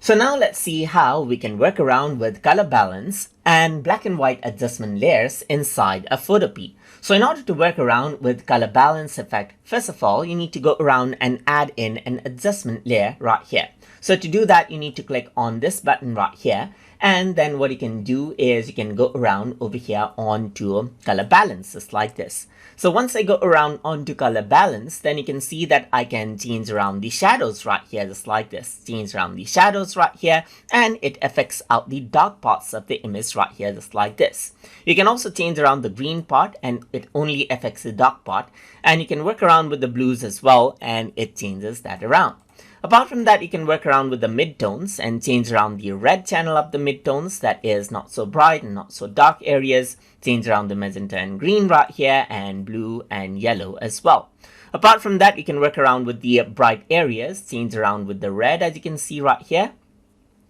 So now let's see how we can work around with color balance and black and white adjustment layers inside a Photopea. So in order to work around with color balance effect, first of all, you need to go around and add in an adjustment layer right here. So to do that, you need to click on this button right here. And then what you can do is you can go around over here onto color balance, just like this. So once I go around onto color balance, then you can see that I can change around the shadows right here, just like this. Change around the shadows right here, and it affects out the dark parts of the image right here, just like this. You can also change around the green part, and it only affects the dark part. And you can work around with the blues as well, and it changes that around. Apart from that, you can work around with the midtones and change around the red channel of the midtones, that is not so bright and not so dark areas. Change around the magenta and green right here, and blue and yellow as well. Apart from that, you can work around with the bright areas, change around with the red as you can see right here.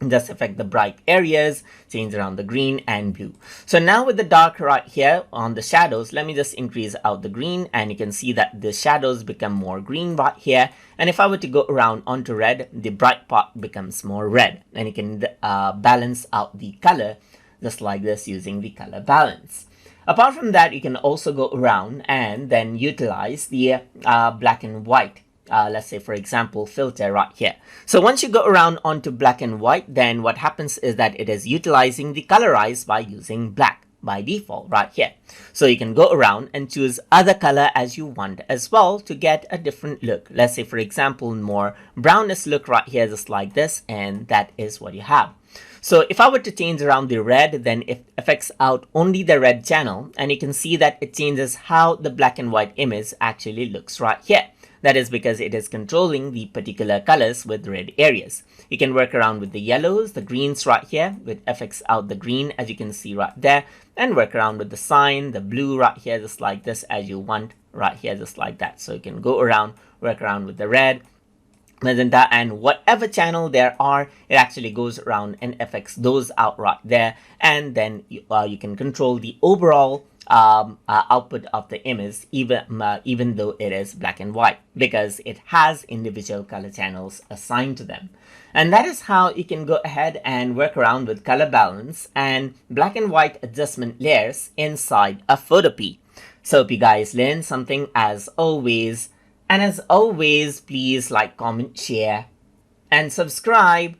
Just affect the bright areas, change around the green and blue. So now with the dark right here on the shadows, let me just increase out the green, and you can see that the shadows become more green right here. And if I were to go around onto red, the bright part becomes more red, and you can balance out the color just like this using the color balance. Apart from that, you can also go around and then utilize the black and white. Let's say, for example, filter right here. So once you go around onto black and white, then what happens is that it is utilizing the colorize by using black by default right here. So you can go around and choose other color as you want as well to get a different look. Let's say, for example, more brownish look right here, just like this, and that is what you have. So if I were to change around the red, then it affects out only the red channel, and you can see that it changes how the black and white image actually looks right here. That is because it is controlling the particular colors with red areas. You can work around with the yellows, the greens right here, which affects out the green as you can see right there, and work around with the sign, the blue right here, just like this as you want right here, just like that. So you can go around, work around with the red, magenta, and whatever channel there are, it actually goes around and affects those out right there. And then you can control the overall output of the image, even though it is black and white, because it has individual color channels assigned to them. And that is how you can go ahead and work around with color balance and black and white adjustment layers inside a Photopea. So hope you guys learned something as always. And as always, please like, comment, share, and subscribe